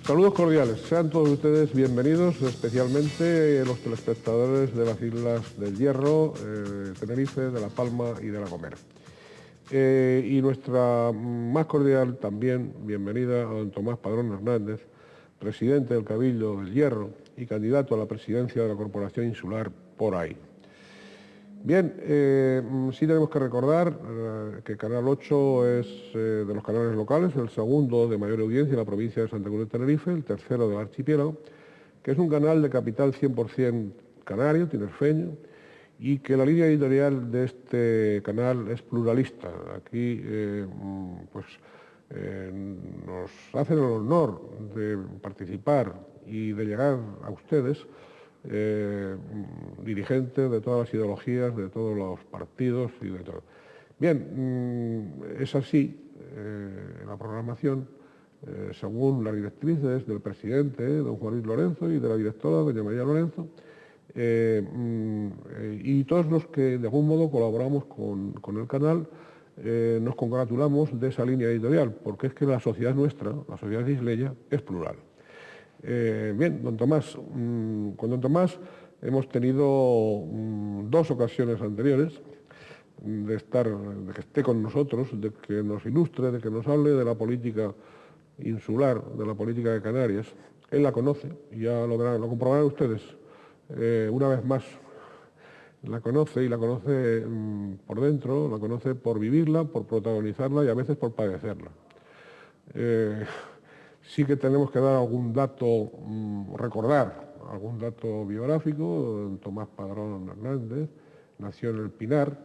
Saludos cordiales, sean todos ustedes bienvenidos, especialmente los telespectadores de las Islas del Hierro, Tenerife, de La Palma y de La Gomera. Y nuestra más cordial también bienvenida a don Tomás Padrón Hernández, presidente del Cabildo del Hierro y candidato a la presidencia de la Corporación Insular por ahí. Bien, sí tenemos que recordar que Canal 8 es de los canales locales, el segundo de mayor audiencia en la provincia de Santa Cruz de Tenerife, el tercero del archipiélago, que es un canal de capital 100% canario, tinerfeño, y que la línea editorial de este canal es pluralista. Aquí nos hacen el honor de participar y de llegar a ustedes dirigentes de todas las ideologías, de todos los partidos y de todo. Bien, es así la programación, según las directrices del presidente, don Juan Luis Lorenzo, y de la directora, doña María Lorenzo, y todos los que de algún modo colaboramos con el canal, nos congratulamos de esa línea editorial, porque es que la sociedad nuestra, la sociedad isleña, es plural. Bien, don Tomás, con don Tomás hemos tenido dos ocasiones anteriores de que esté con nosotros, de que nos ilustre, de que nos hable de la política insular, de la política de Canarias. Él la conoce, y ya lo verán, lo comprobarán ustedes una vez más. La conoce, y la conoce por dentro, la conoce por vivirla, por protagonizarla y a veces por padecerla. Sí que tenemos que dar algún dato, recordar algún dato biográfico. Don Tomás Padrón Hernández nació en el Pinar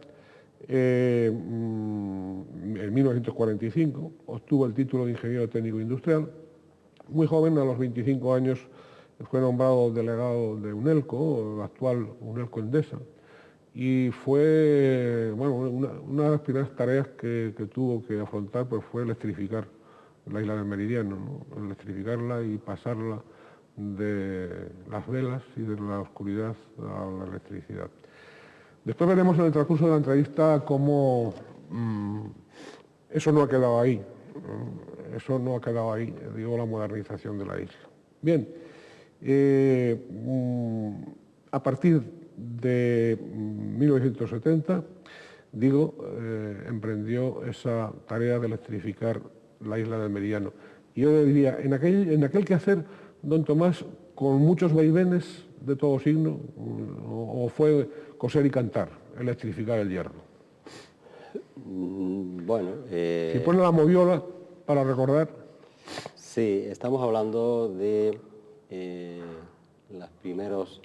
en 1945, obtuvo el título de ingeniero técnico industrial. Muy joven, a los 25 años, fue nombrado delegado de UNELCO, la actual UNELCO Endesa, y fue, bueno, una de las primeras tareas que tuvo que afrontar pues, fue electrificar la isla del Meridiano, ¿no? Electrificarla y pasarla de las velas y de la oscuridad a la electricidad. Después veremos en el transcurso de la entrevista cómo eso no ha quedado ahí, eso no ha quedado ahí, digo, la modernización de la isla. Bien, a partir de 1970, emprendió esa tarea de electrificar la isla del Meridiano. Y yo le diría, en aquel quehacer, don Tomás, con muchos vaivenes de todo signo, o fue coser y cantar, electrificar el Hierro. Bueno... Si pone la moviola para recordar... Sí, estamos hablando de los primeros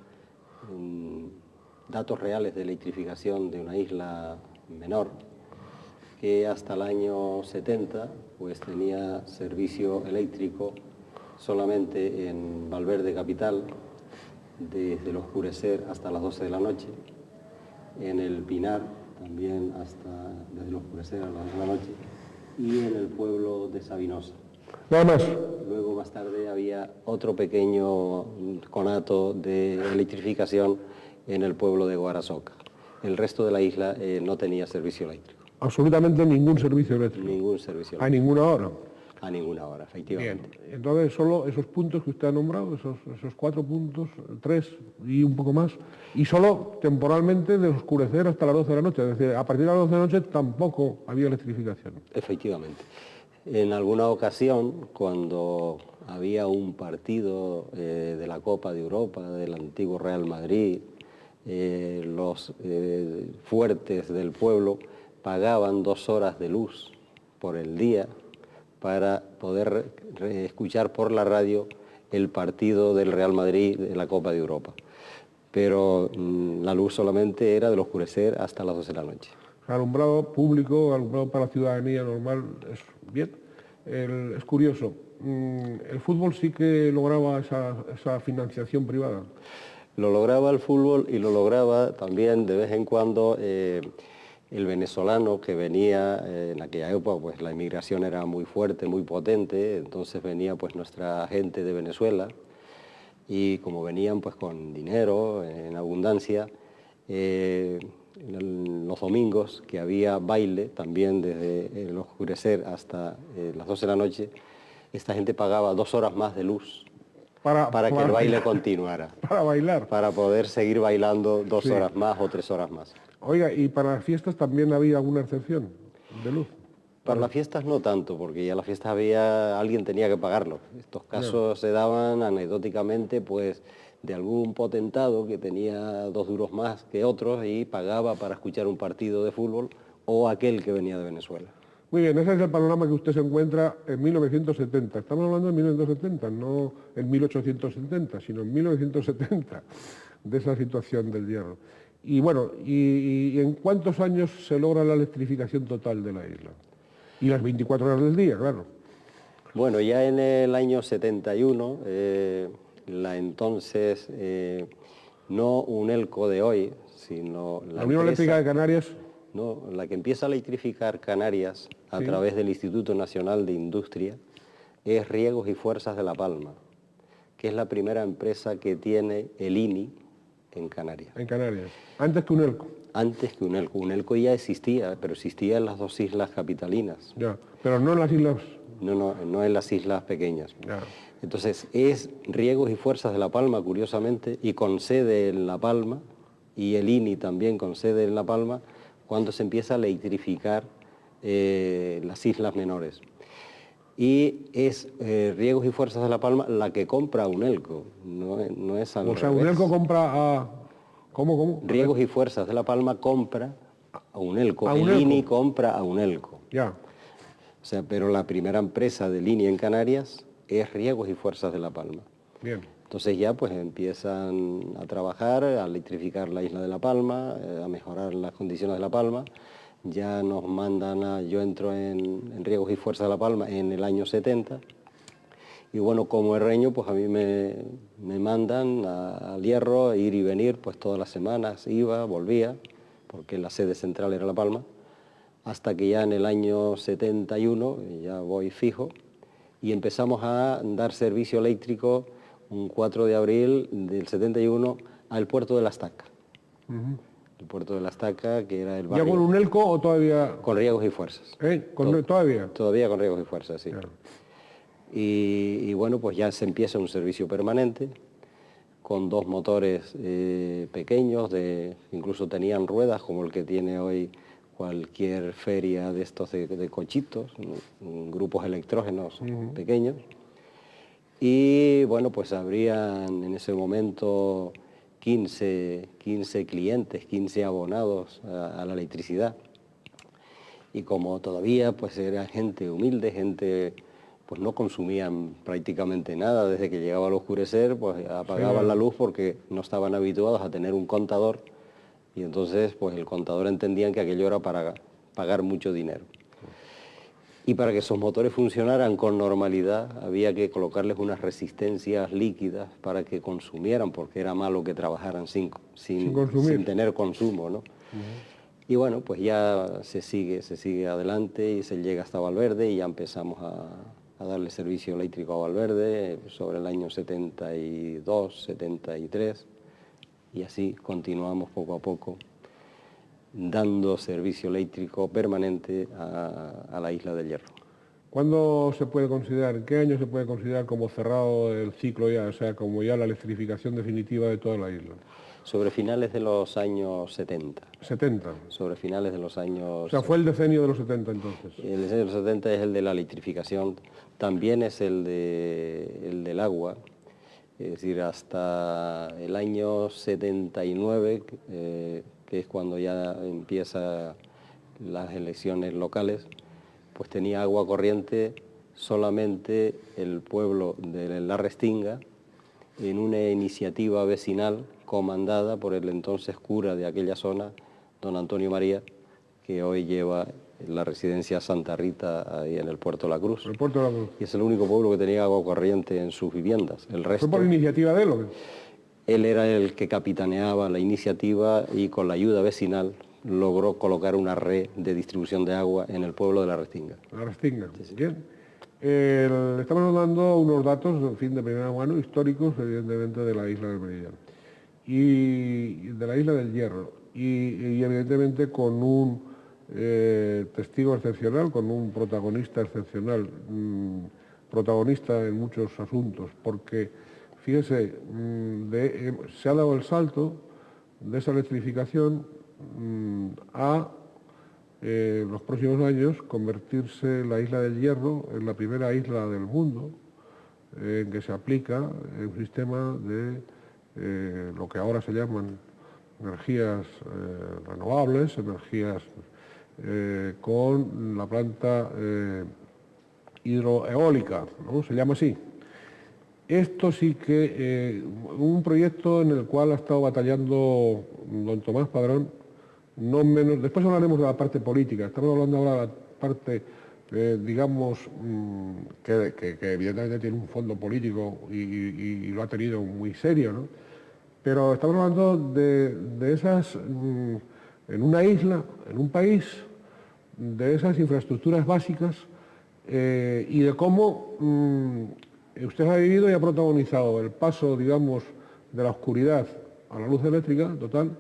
datos reales de electrificación de una isla menor, que hasta el año 70 pues tenía servicio eléctrico solamente en Valverde capital, desde el oscurecer hasta las 12 de la noche, en el Pinar también desde el oscurecer a las 12 de la noche, y en el pueblo de Sabinosa. Nada más. Luego más tarde había otro pequeño conato de electrificación en el pueblo de Guarasoca. El resto de la isla no tenía servicio eléctrico. Absolutamente ningún servicio eléctrico. Ningún servicio eléctrico. A ninguna hora. A ninguna hora, efectivamente. Bien, entonces solo esos puntos que usted ha nombrado, esos 4 puntos, 3 y un poco más, y solo temporalmente de oscurecer hasta las 12 de la noche, es decir, a partir de las 12 de la noche tampoco había electrificación. Efectivamente. En alguna ocasión, cuando había un partido de la Copa de Europa, del antiguo Real Madrid, los fuertes del pueblo pagaban 2 horas de luz por el día para poder escuchar por la radio el partido del Real Madrid de la Copa de Europa. Pero la luz solamente era del oscurecer hasta las 12 de la noche. Alumbrado público, alumbrado para la ciudadanía normal, es bien. Es curioso, el fútbol sí que lograba esa financiación privada. Lo lograba el fútbol y lo lograba también de vez en cuando el venezolano que venía en aquella época, pues la inmigración era muy fuerte, muy potente, entonces venía pues nuestra gente de Venezuela y como venían pues con dinero en abundancia, los domingos que había baile también desde el oscurecer hasta las 12 de la noche, esta gente pagaba 2 horas más de luz para que el para baile continuara, para bailar. para poder seguir bailando 2 Sí. horas más o 3 horas más. Oiga, ¿y para las fiestas también había alguna excepción de luz? Para las fiestas no tanto, porque ya las fiestas alguien tenía que pagarlo. Estos casos se daban anecdóticamente, pues, de algún potentado que tenía 2 duros más que otros y pagaba para escuchar un partido de fútbol, o aquel que venía de Venezuela. Muy bien, ese es el panorama que usted se encuentra en 1970. Estamos hablando de 1970, no en 1870, sino en 1970, de esa situación del hierro. Y bueno, ¿y en cuántos años se logra la electrificación total de la isla? Y las 24 horas del día, claro. Bueno, ya en el año 71, la entonces, no UNELCO de hoy, sino La Unión Eléctrica de Canarias. No, la que empieza a electrificar Canarias a Sí. través del Instituto Nacional de Industria es Riegos y Fuerzas de La Palma, que es la primera empresa que tiene el INI en Canarias. En Canarias, antes que UNELCO. Antes que UNELCO. UNELCO ya existía, pero existía en las 2 islas capitalinas. Ya, pero no en las islas. No en las islas pequeñas. Ya. Entonces es Riegos y Fuerzas de La Palma, curiosamente, y con sede en La Palma, y el INI también con sede en La Palma, cuando se empieza a electrificar las islas menores. Y es Riegos y Fuerzas de La Palma la que compra a UNELCO, no es al O sea, revés. UNELCO compra a... ¿Cómo? Riegos y Fuerzas de La Palma compra a UNELCO, ¿A el UNELCO? INI compra a UNELCO. Ya. O sea, pero la primera empresa de línea en Canarias es Riegos y Fuerzas de La Palma. Bien. Entonces ya pues empiezan a trabajar, a electrificar la isla de La Palma, a mejorar las condiciones de La Palma. Ya nos mandan yo entro en Riegos y Fuerzas de La Palma en el año 70. Y bueno, como herreño, pues a mí me mandan al Hierro, ir y venir, pues todas las semanas iba, volvía, porque la sede central era La Palma, hasta que ya en el año 71, ya voy fijo, y empezamos a dar servicio eléctrico un 4 de abril del 71 al puerto de La Estaca. El puerto de La Estaca, que era el barrio... ¿Ya con UNELCO o todavía...? Con Riegos y Fuerzas. ¿Todavía? Todavía con Riegos y Fuerzas, sí. Claro. Y bueno, pues ya se empieza un servicio permanente con 2 motores pequeños, incluso tenían ruedas como el que tiene hoy cualquier feria de estos de cochitos, grupos electrógenos pequeños. Y bueno, pues habrían en ese momento 15 clientes, 15 abonados a la electricidad. Y como todavía pues era gente humilde, gente pues no consumían prácticamente nada, desde que llegaba al oscurecer pues apagaban la luz porque no estaban habituados a tener un contador, y entonces pues el contador entendían que aquello era para pagar mucho dinero. Y para que esos motores funcionaran con normalidad había que colocarles unas resistencias líquidas para que consumieran, porque era malo que trabajaran sin tener consumo, ¿no? Y bueno, pues ya se sigue adelante y se llega hasta Valverde y ya empezamos a darle servicio eléctrico a Valverde sobre el año 72, 73, y así continuamos poco a poco dando servicio eléctrico permanente a la isla del Hierro. ¿Cuándo se puede considerar, en qué año se puede considerar como cerrado el ciclo ya, o sea, como ya la electrificación definitiva de toda la isla? Sobre finales de los años 70. 70. Sobre finales de los años... O sea, fue el decenio de los 70 entonces. El decenio de los 70 es el de la electrificación, también es el del agua, es decir, hasta el año 79, que es cuando ya empiezan las elecciones locales, pues tenía agua corriente solamente el pueblo de La Restinga, en una iniciativa vecinal comandada por el entonces cura de aquella zona, don Antonio María, que hoy lleva la residencia Santa Rita ahí en el Puerto de la Cruz. El Puerto de la Cruz. Y es el único pueblo que tenía agua corriente en sus viviendas. El resto... ¿Fue por iniciativa de él o qué? Él era el que capitaneaba la iniciativa y con la ayuda vecinal logró colocar una red de distribución de agua en el pueblo de La Restinga. La Restinga. Sí, sí. Bien. Estamos dando unos datos, en fin, de primera mano, históricos, evidentemente, de la isla del Meridiano. Y de la isla del Hierro. Y evidentemente con un testigo excepcional, con un protagonista excepcional. protagonista en muchos asuntos, porque fíjese, se ha dado el salto de esa electrificación a los próximos años convertirse la isla del Hierro en la primera isla del mundo en que se aplica un sistema de lo que ahora se llaman energías renovables, energías con la planta hidroeólica, ¿no? Se llama así. Esto sí que un proyecto en el cual ha estado batallando don Tomás Padrón, no menos. Después hablaremos de la parte política. Estamos hablando ahora de la parte, digamos, que evidentemente tiene un fondo político y lo ha tenido muy serio, ¿no? Pero estamos hablando de esas, en una isla, en un país, de esas infraestructuras básicas y de cómo usted ha vivido y ha protagonizado el paso, digamos, de la oscuridad a la luz eléctrica total,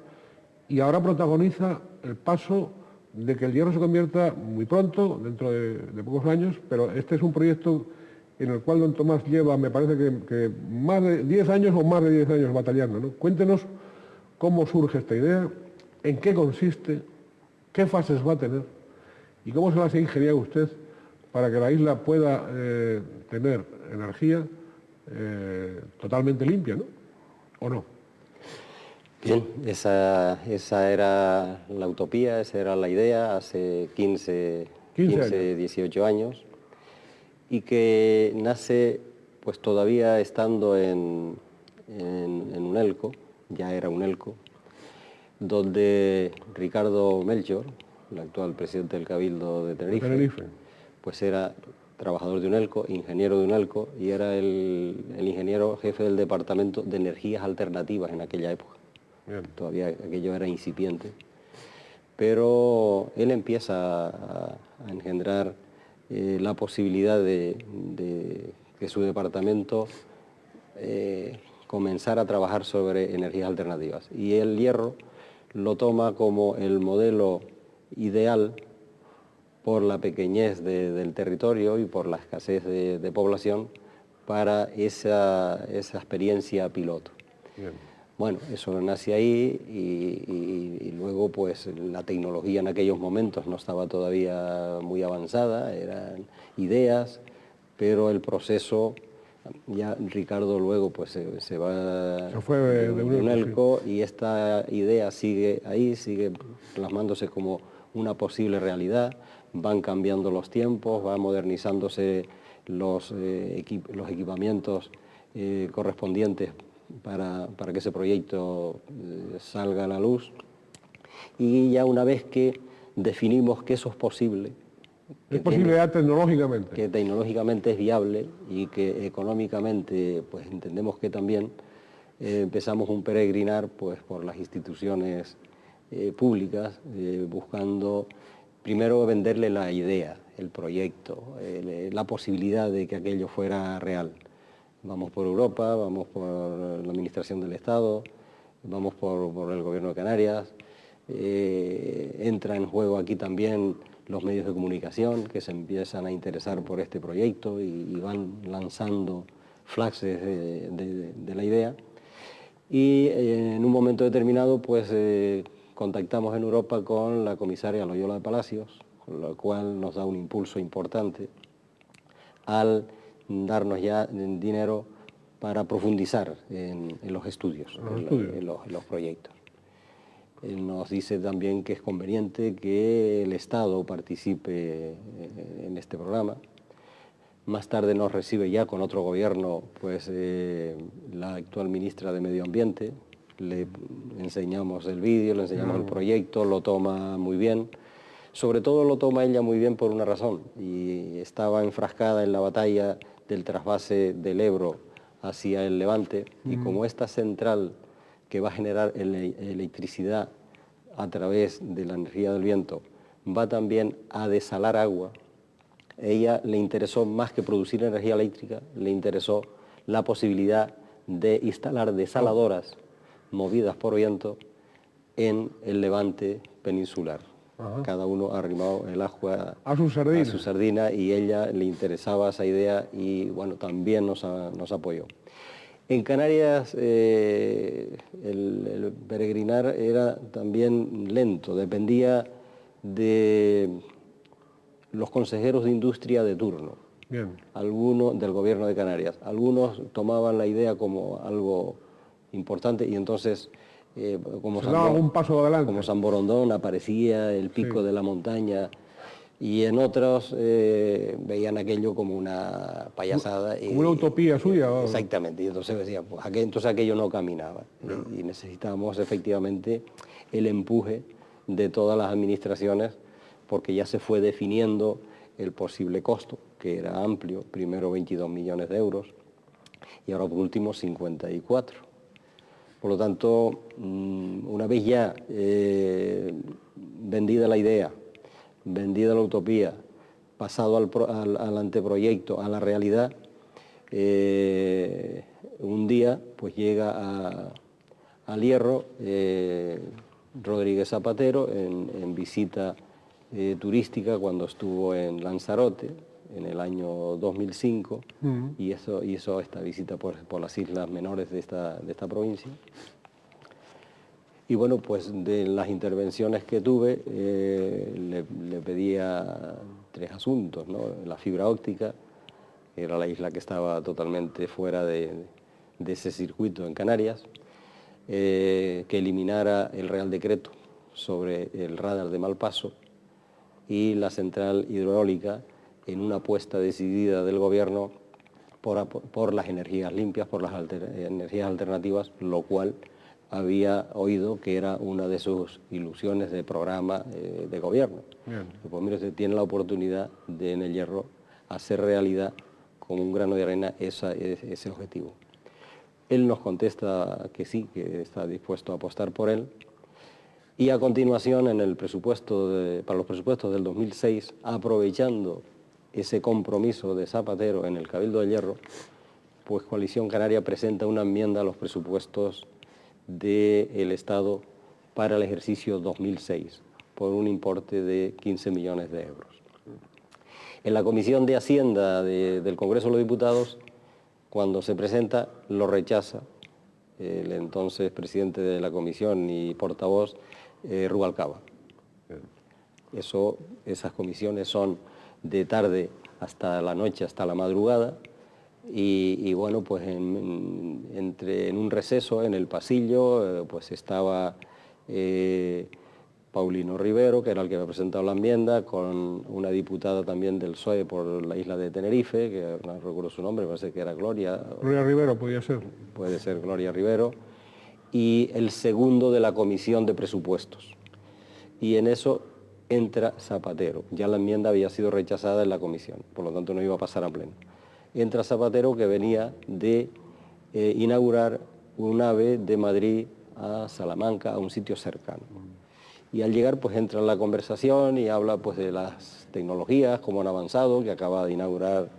y ahora protagoniza el paso de que el Hierro se convierta muy pronto, dentro de pocos años, pero este es un proyecto en el cual don Tomás lleva, me parece que más de 10 años o más de 10 años batallando, ¿no? Cuéntenos cómo surge esta idea, en qué consiste, qué fases va a tener y cómo se las ha ingeniado usted para que la isla pueda tener energía totalmente limpia, ¿no? ¿O no? Bien, esa era la utopía, esa era la idea hace 15 18 años, y que nace pues todavía estando en UNELCO, ya era UNELCO, donde Ricardo Melchor, el actual presidente del Cabildo de Tenerife, pues era trabajador de UNELCO, ingeniero de UNELCO, y era el ingeniero jefe del Departamento de Energías Alternativas en aquella época. Bien. Todavía aquello era incipiente. Pero él empieza a engendrar la posibilidad de que su departamento comenzara a trabajar sobre energías alternativas. Y el Hierro lo toma como el modelo ideal por la pequeñez del territorio y por la escasez de población para esa experiencia piloto. Bien. Bueno, eso nace ahí y luego pues la tecnología en aquellos momentos no estaba todavía muy avanzada, eran ideas, pero el proceso, ya Ricardo luego pues se va de UNELCO, sí. Y esta idea sigue ahí, sigue plasmándose como una posible realidad, van cambiando los tiempos, van modernizándose los equipamientos correspondientes para que ese proyecto salga a la luz, y ya una vez que definimos que eso es posible, es posible tecnológicamente, que tecnológicamente es viable y que económicamente pues entendemos que también, empezamos un peregrinar pues por las instituciones públicas, buscando primero venderle la idea, el proyecto, la posibilidad de que aquello fuera real. Vamos por Europa, vamos por la Administración del Estado, vamos por el Gobierno de Canarias, entra en juego aquí también los medios de comunicación que se empiezan a interesar por este proyecto y van lanzando flashes de la idea. Y en un momento determinado pues contactamos en Europa con la comisaria Loyola de Palacios, con lo cual nos da un impulso importante al darnos ya dinero para profundizar en los estudios, en los proyectos. Él nos dice también que es conveniente que el Estado participe en este programa. Más tarde nos recibe ya con otro gobierno pues la actual ministra de Medio Ambiente, le enseñamos el vídeo, le enseñamos el proyecto, lo toma muy bien. Sobre todo lo toma ella muy bien por una razón, y estaba enfrascada en la batalla del trasvase del Ebro hacia el Levante, y como esta central que va a generar electricidad a través de la energía del viento va también a desalar agua, ella le interesó más que producir energía eléctrica, le interesó la posibilidad de instalar desaladoras movidas por viento en el Levante peninsular. Ajá. Cada uno ha arrimado el ajo A su sardina. a su sardina, y ella le interesaba esa idea y bueno, también nos apoyó. En Canarias el peregrinar era también lento, dependía de los consejeros de industria de turno. Bien. Algunos del gobierno de Canarias. Algunos tomaban la idea como algo importante y entonces, como Se daba algún paso adelante. como San Borondón, aparecía el pico Sí. de la montaña, y en otros veían aquello como una payasada. Como una utopía suya. ¿O? Exactamente, y entonces decían, pues entonces aquello no caminaba. No. Y necesitábamos efectivamente el empuje de todas las administraciones, porque ya se fue definiendo el posible costo, que era amplio, primero 22 millones de euros y ahora por último 54. Por lo tanto, una vez ya vendida la idea, vendida la utopía, pasado al anteproyecto, a la realidad, un día pues llega al Hierro Rodríguez Zapatero en visita turística cuando estuvo en Lanzarote en el año 2005 y hizo esta visita por las islas menores de esta provincia. Y bueno, pues de las intervenciones que tuve le pedía 3 asuntos, ¿no? La fibra óptica, era la isla que estaba totalmente fuera de ese circuito en Canarias, que eliminara el Real Decreto sobre el radar de Malpaso y la central hidroeólica, en una apuesta decidida del gobierno por las energías limpias, por las energías alternativas, lo cual había oído que era una de sus ilusiones de programa de gobierno. Bien. Pues mire, usted tiene la oportunidad de en el Hierro hacer realidad con un grano de arena ese objetivo. Él nos contesta que sí, que está dispuesto a apostar por él. Y a continuación, en el presupuesto para los presupuestos del 2006, aprovechando ese compromiso de Zapatero en el Cabildo del Hierro, pues Coalición Canaria presenta una enmienda a los presupuestos del Estado para el ejercicio 2006, por un importe de 15 millones de euros. En la Comisión de Hacienda del Congreso de los Diputados, cuando se presenta, lo rechaza el entonces presidente de la comisión y portavoz, Rubalcaba. Esas comisiones son de tarde hasta la noche, hasta la madrugada, y bueno, pues en un receso en el pasillo pues estaba Paulino Rivero, que era el que había presentado la enmienda, con una diputada también del PSOE por la isla de Tenerife, que no recuerdo su nombre, parece que era Gloria. Gloria Rivero, podía ser. Puede ser Gloria Rivero. Y el segundo de la Comisión de Presupuestos. Y en eso entra Zapatero. Ya la enmienda había sido rechazada en la comisión, por lo tanto no iba a pasar a pleno. Entra Zapatero, que venía de inaugurar un AVE de Madrid a Salamanca, a un sitio cercano. Y al llegar pues entra en la conversación y habla pues de las tecnologías, cómo han avanzado, que acaba de inaugurar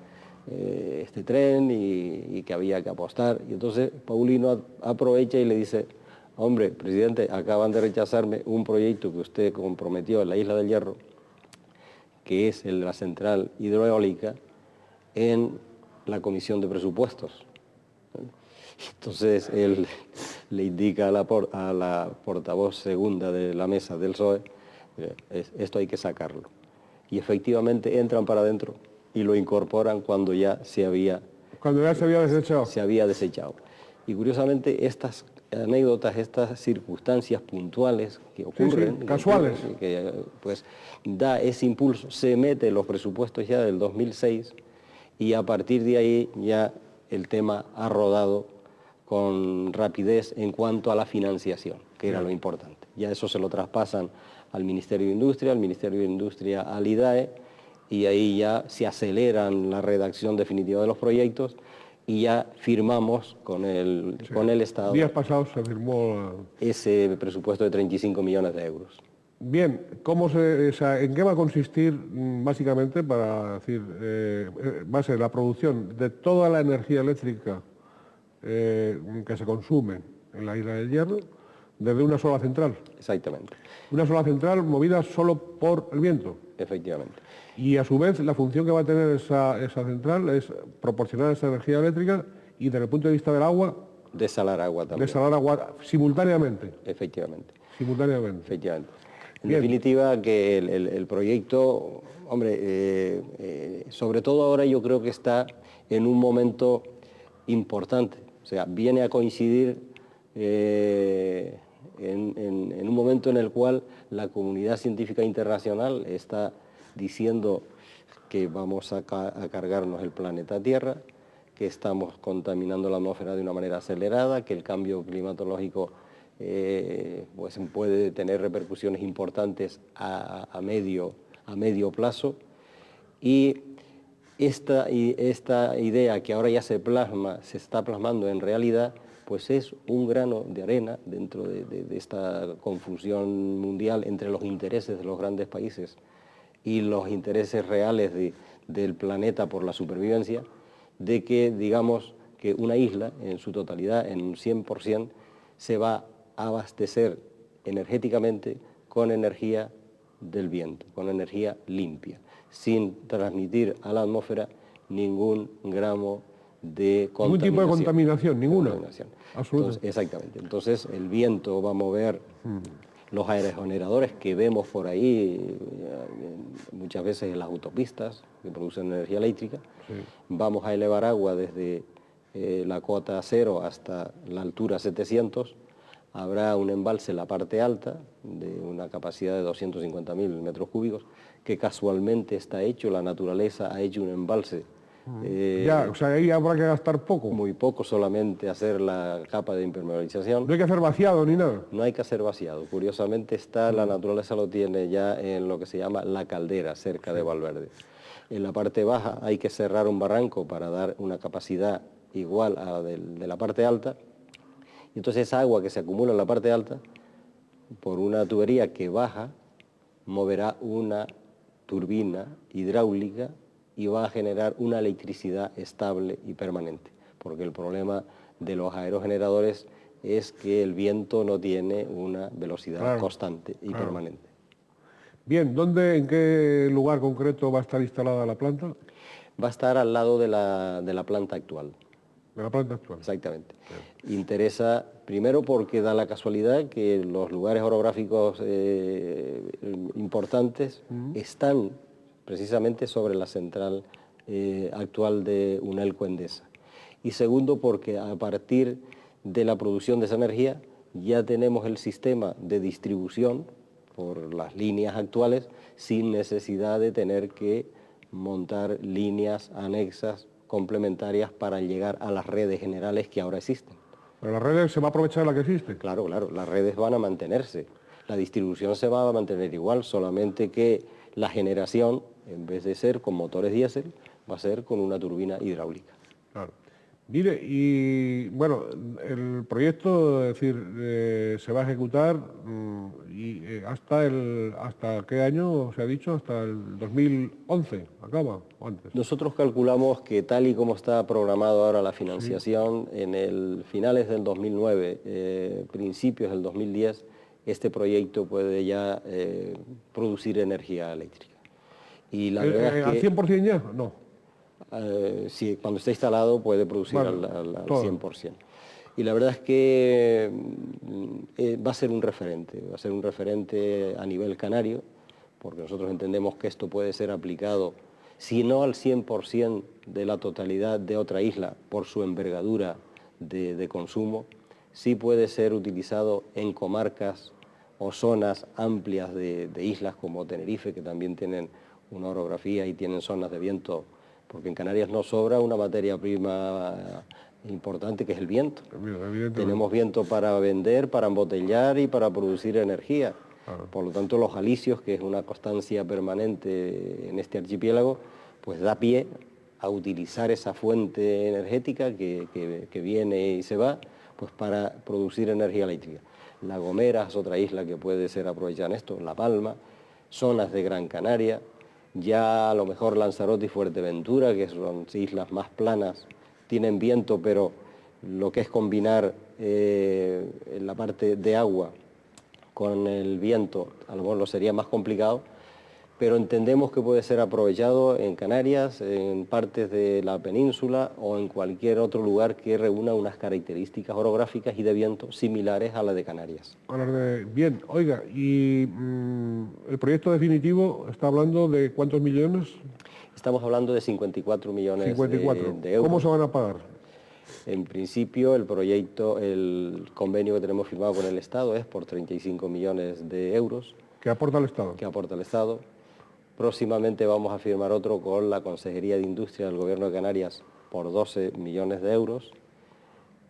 este tren y que había que apostar. Y entonces Paulino aprovecha y le dice: hombre, presidente, acaban de rechazarme un proyecto que usted comprometió en la Isla del Hierro, que es el de la central hidroeólica, en la Comisión de Presupuestos. Entonces él le indica a la portavoz segunda de la mesa del PSOE: esto hay que sacarlo. Y efectivamente entran para adentro y lo incorporan cuando ya se había... Cuando ya se había desechado. Se había desechado. Y curiosamente estas anécdotas, estas circunstancias puntuales que ocurren... Sí, casuales. Que pues da ese impulso, se mete en los presupuestos ya del 2006 y a partir de ahí ya el tema ha rodado con rapidez en cuanto a la financiación, que era lo importante. Ya eso se lo traspasan al Ministerio de Industria, al IDAE, y ahí ya se aceleran la redacción definitiva de los proyectos y ya firmamos con el Estado. Días pasados se firmó ese presupuesto de 35 millones de euros. Bien, ¿en qué va a consistir básicamente, para decir, va a ser la producción de toda la energía eléctrica que se consume en la Isla del Hierro, desde una sola central. Exactamente. Una sola central movida solo por el viento. Efectivamente. Y a su vez la función que va a tener esa central es proporcionar esa energía eléctrica y desde el punto de vista del agua... Desalar agua también. Desalar agua simultáneamente. Efectivamente. Simultáneamente. Efectivamente. En Bien. definitiva, que el proyecto, hombre, sobre todo ahora yo creo que está en un momento importante. O sea, viene a coincidir en un momento en el cual la comunidad científica internacional está diciendo que vamos a cargarnos el planeta Tierra, que estamos contaminando la atmósfera de una manera acelerada, que el cambio climatológico pues puede tener repercusiones importantes a medio plazo. Y esta idea que ahora ya se está plasmando en realidad, pues es un grano de arena dentro de esta confusión mundial entre los intereses de los grandes países y los intereses reales del planeta por la supervivencia, de que digamos que una isla en su totalidad, en un 100%, se va a abastecer energéticamente con energía del viento, con energía limpia, sin transmitir a la atmósfera ningún gramo de contaminación. Ningún tipo de contaminación, ninguna. Entonces, exactamente. Entonces el viento va a mover los aerogeneradores que vemos por ahí, muchas veces en las autopistas que producen energía eléctrica. Sí. Vamos a elevar agua desde la cota 0 hasta la altura 700. Habrá un embalse en la parte alta de una capacidad de 250.000 metros cúbicos que casualmente está hecho, la naturaleza ha hecho un embalse. Ya, o sea, ahí habrá que gastar poco. Muy poco, solamente hacer la capa de impermeabilización. No hay que hacer vaciado ni nada. No hay que hacer vaciado. Curiosamente la naturaleza lo tiene ya en lo que se llama la caldera, cerca de Valverde. En la parte baja hay que cerrar un barranco para dar una capacidad igual a la de la parte alta. Y entonces esa agua que se acumula en la parte alta, por una tubería que baja, moverá una turbina hidráulica y va a generar una electricidad estable y permanente, porque el problema de los aerogeneradores es que el viento no tiene una velocidad constante y permanente. Bien, en qué lugar concreto va a estar instalada la planta? Va a estar al lado de la planta actual. De la planta actual. Exactamente. Bien. Interesa, primero porque da la casualidad que los lugares orográficos importantes están precisamente sobre la central actual de Unelco Endesa. Y segundo, porque a partir de la producción de esa energía ya tenemos el sistema de distribución por las líneas actuales sin necesidad de tener que montar líneas anexas complementarias para llegar a las redes generales que ahora existen. ¿Pero las redes se va a aprovechar de la que existe? Claro, las redes van a mantenerse. La distribución se va a mantener igual, solamente que la generación, en vez de ser con motores diésel, va a ser con una turbina hidráulica. Claro. Mire, y bueno, el proyecto, es decir, se va a ejecutar ¿hasta qué año se ha dicho? ¿Hasta el 2011 acaba o antes? Nosotros calculamos que tal y como está programado ahora la financiación, en el finales del 2009, principios del 2010, este proyecto puede ya producir energía eléctrica. Y la verdad es que, ¿al 100% ya? No. Sí, cuando esté instalado puede producir al 100%. Y la verdad es que va a ser un referente a nivel canario, porque nosotros entendemos que esto puede ser aplicado, si no al 100% de la totalidad de otra isla, por su envergadura de consumo, sí puede ser utilizado en comarcas o zonas amplias de islas como Tenerife, que también tienen una orografía y tienen zonas de viento, porque en Canarias no sobra una materia prima importante que es el viento. Tenemos viento para vender, para embotellar y para producir energía. Por lo tanto, los alisios, que es una constancia permanente en este archipiélago, pues da pie a utilizar esa fuente energética que viene y se va, pues para producir energía eléctrica. La Gomera es otra isla que puede ser aprovechada en esto, La Palma, zonas de Gran Canaria, ya a lo mejor Lanzarote y Fuerteventura, que son islas más planas, tienen viento, pero lo que es combinar la parte de agua con el viento, a lo mejor lo sería más complicado, pero entendemos que puede ser aprovechado en Canarias, en partes de la península o en cualquier otro lugar que reúna unas características orográficas y de viento similares a las de Canarias. Bien, oiga, y el proyecto definitivo está hablando de ¿cuántos millones? Estamos hablando de 54 millones 54. De euros. ¿Cómo se van a pagar? En principio, el proyecto, el convenio que tenemos firmado con el Estado es por 35 millones de euros. ¿Qué aporta el Estado? Que aporta el Estado. Próximamente vamos a firmar otro con la Consejería de Industria del Gobierno de Canarias por 12 millones de euros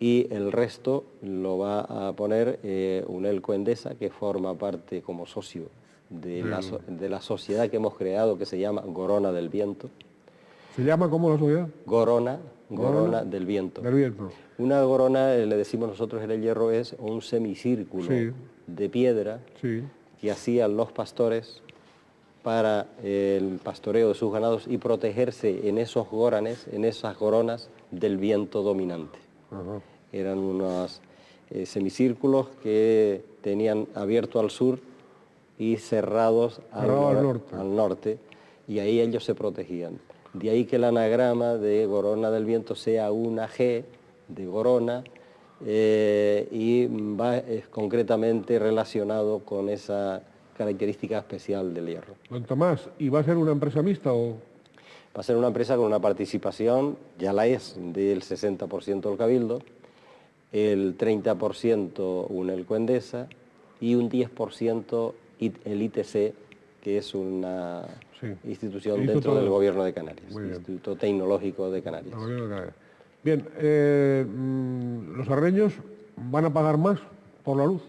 y el resto lo va a poner Unelco Endesa, que forma parte como socio de la sociedad que hemos creado, que se llama Gorona del Viento. ¿Se llama cómo la sociedad? Gorona del Viento. Del Viento. Una gorona, le decimos nosotros en el Hierro, es un semicírculo de piedra que hacían los pastores para el pastoreo de sus ganados y protegerse en esos goranes, en esas goronas del viento dominante. Ajá. Eran unos semicírculos que tenían abierto al sur y cerrados al norte, y ahí ellos se protegían. De ahí que el anagrama de Gorona del Viento sea una G de Gorona y va concretamente relacionado con esa característica especial del hierro. Don Tomás, ¿y va a ser una empresa mixta o...? Va a ser una empresa con una participación, ya la es, del 60% del Cabildo, el 30% Unelco Endesa y un 10% el ITC, que es una institución dentro del Gobierno de Canarias, Instituto Tecnológico de Canarias. Bien, ¿los arreños van a pagar más por la luz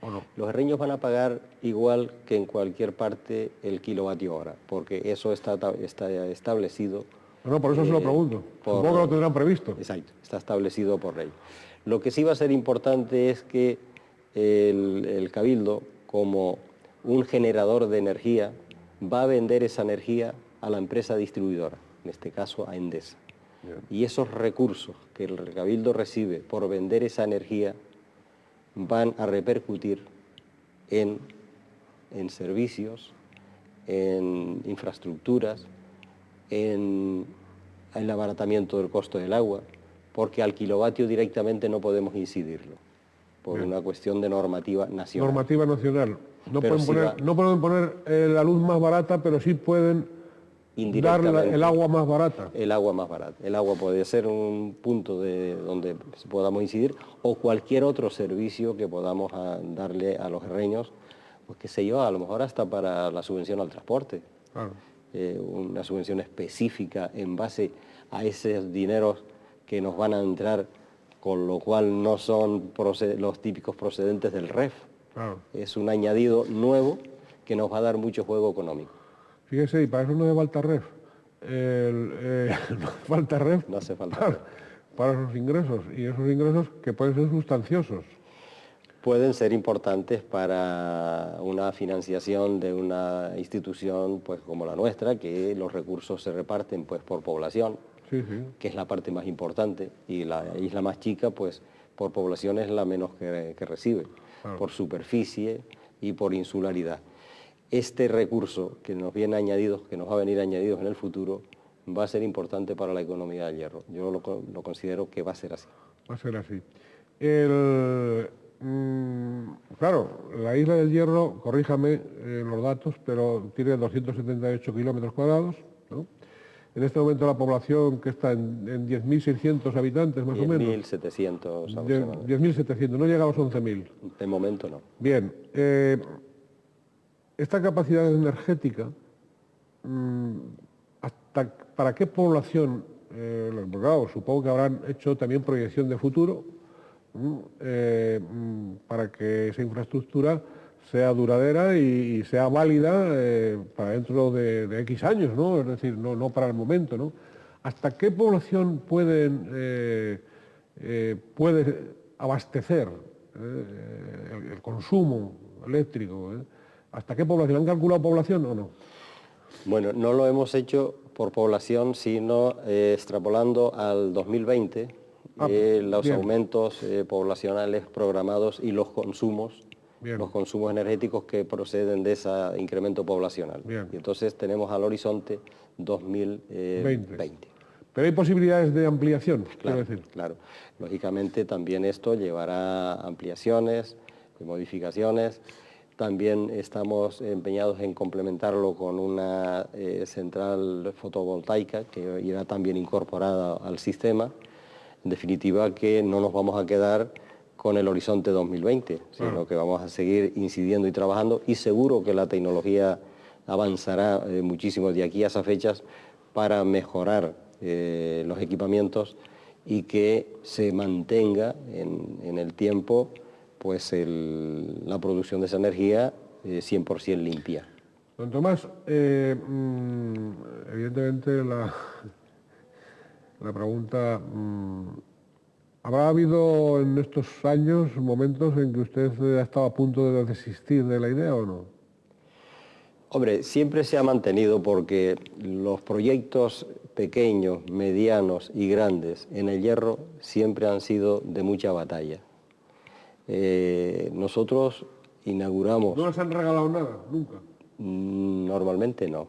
o no? Los herreños van a pagar igual que en cualquier parte el kilovatio hora, porque eso está establecido. No, por eso se lo pregunto. Supongo que lo tendrán previsto. Exacto, está establecido por ley. Lo que sí va a ser importante es que el Cabildo, como un generador de energía, va a vender esa energía a la empresa distribuidora, en este caso a Endesa. Bien. Y esos recursos que el Cabildo recibe por vender esa energía van a repercutir en servicios, en infraestructuras, en el abaratamiento del costo del agua, porque al kilovatio directamente no podemos incidirlo, por una cuestión de normativa nacional. Normativa nacional. No pueden poner la luz más barata, pero sí pueden dar el agua más barata. El agua más barata. El agua puede ser un punto donde podamos incidir, o cualquier otro servicio que podamos darle a los herreños, pues qué sé yo, a lo mejor hasta para la subvención al transporte. Claro. Una subvención específica en base a esos dineros que nos van a entrar, con lo cual no son los típicos procedentes del REF. Claro. Es un añadido nuevo que nos va a dar mucho juego económico. Fíjese, y para eso no hace falta REF. No hace falta REF. No hace falta REF. Para esos ingresos, y esos ingresos que pueden ser sustanciosos. Pueden ser importantes para una financiación de una institución pues como la nuestra, que los recursos se reparten pues por población, que es la parte más importante, y la isla más chica pues por población es la menos que recibe, por superficie y por insularidad. Este recurso que nos viene añadido, que nos va a venir añadido en el futuro, va a ser importante para la economía del hierro. Yo lo considero que va a ser así. Va a ser así. Claro, la isla del Hierro, corríjame los datos, pero tiene 278 kilómetros cuadrados, ¿no? En este momento la población que está en 10.600 habitantes más o menos. 10.700 aproximadamente. 10.700, no llega a los 11.000. De momento no. Bien, esta capacidad energética, ¿para qué población? Claro, supongo que habrán hecho también proyección de futuro, para que esa infraestructura sea duradera y sea válida para dentro de X años, ¿no? Es decir, no para el momento, ¿no? ¿Hasta qué población puede abastecer el consumo eléctrico? ¿Hasta qué población? ¿Han calculado población o no? Bueno, no lo hemos hecho por población, sino extrapolando al 2020, los bien. aumentos poblacionales programados y los consumos Bien. los consumos energéticos que proceden de ese incremento poblacional. Bien. Y entonces tenemos al horizonte 2020. Pero hay posibilidades de ampliación, quiero Claro, decir. claro. Lógicamente también esto llevará ampliaciones, modificaciones. También estamos empeñados en complementarlo con una central fotovoltaica que irá también incorporada al sistema. En definitiva, que no nos vamos a quedar con el horizonte 2020, sino que vamos a seguir incidiendo y trabajando, y seguro que la tecnología avanzará muchísimo de aquí a esas fechas para mejorar los equipamientos y que se mantenga en el tiempo pues la producción de esa energía 100% limpia. Don Tomás, evidentemente la pregunta, ¿habrá habido en estos años momentos en que usted ha estado a punto de desistir de la idea o no? Hombre, siempre se ha mantenido porque los proyectos pequeños, medianos y grandes en el hierro siempre han sido de mucha batalla. Nosotros inauguramos... ¿No les han regalado nada, nunca? Normalmente no,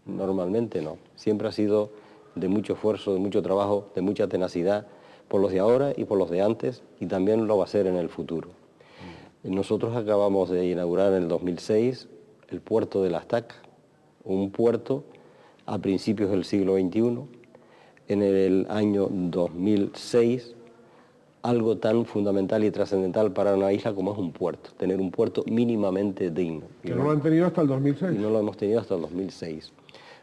normalmente no. Siempre ha sido de mucho esfuerzo, de mucho trabajo, de mucha tenacidad, por los de ahora y por los de antes, y también lo va a ser en el futuro. Nosotros acabamos de inaugurar en el 2006 el puerto de Las Tacas, un puerto a principios del siglo XXI. En el año 2006, algo tan fundamental y trascendental para una isla como es un puerto, tener un puerto mínimamente digno. Que no lo han tenido hasta el 2006. Y no lo hemos tenido hasta el 2006.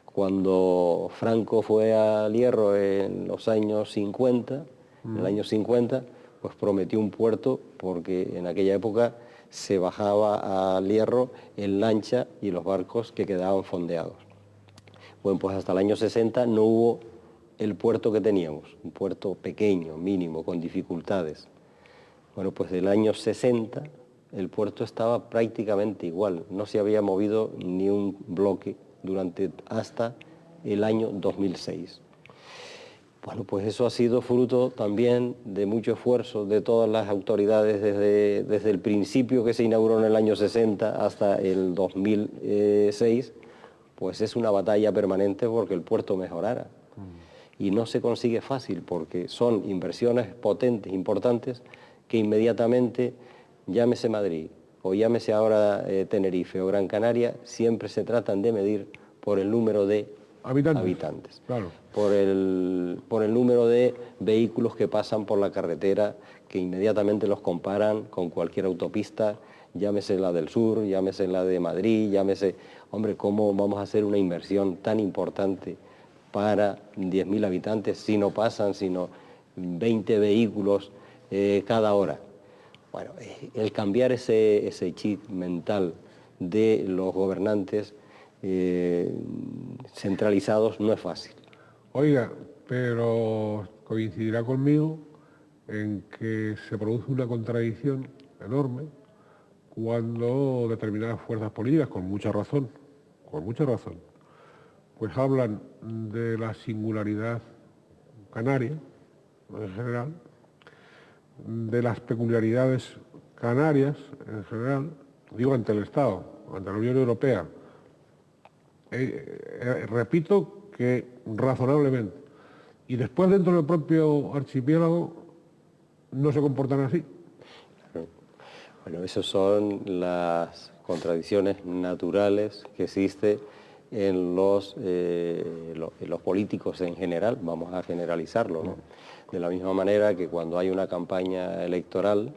Cuando Franco fue al Hierro en los años 50, en el año 50, pues prometió un puerto porque en aquella época se bajaba al Hierro en lancha y los barcos que quedaban fondeados. Bueno, pues hasta el año 60 no hubo el puerto que teníamos, un puerto pequeño, mínimo, con dificultades. Bueno, pues del año 60 el puerto estaba prácticamente igual, no se había movido ni un bloque hasta el año 2006. Bueno, pues eso ha sido fruto también de mucho esfuerzo de todas las autoridades desde el principio que se inauguró en el año 60 hasta el 2006, pues es una batalla permanente porque el puerto mejorara. Y no se consigue fácil porque son inversiones potentes, importantes, que inmediatamente, llámese Madrid o llámese ahora Tenerife o Gran Canaria, siempre se tratan de medir por el número de habitantes. Claro. Por el número de vehículos que pasan por la carretera, que inmediatamente los comparan con cualquier autopista, llámese la del sur, llámese la de Madrid, llámese... Hombre, ¿cómo vamos a hacer una inversión tan importante para 10.000 habitantes si no pasan sino 20 vehículos cada hora? Bueno, el cambiar ese chip mental de los gobernantes centralizados no es fácil. Oiga, pero coincidirá conmigo en que se produce una contradicción enorme cuando determinadas fuerzas políticas, con mucha razón, pues hablan de la singularidad canaria, en general, de las peculiaridades canarias, en general, digo ante el Estado, ante la Unión Europea. Repito que razonablemente. Y después dentro del propio archipiélago no se comportan así. Bueno, esas son las contradicciones naturales que existen en los políticos en general, vamos a generalizarlo, ¿no? De la misma manera que cuando hay una campaña electoral,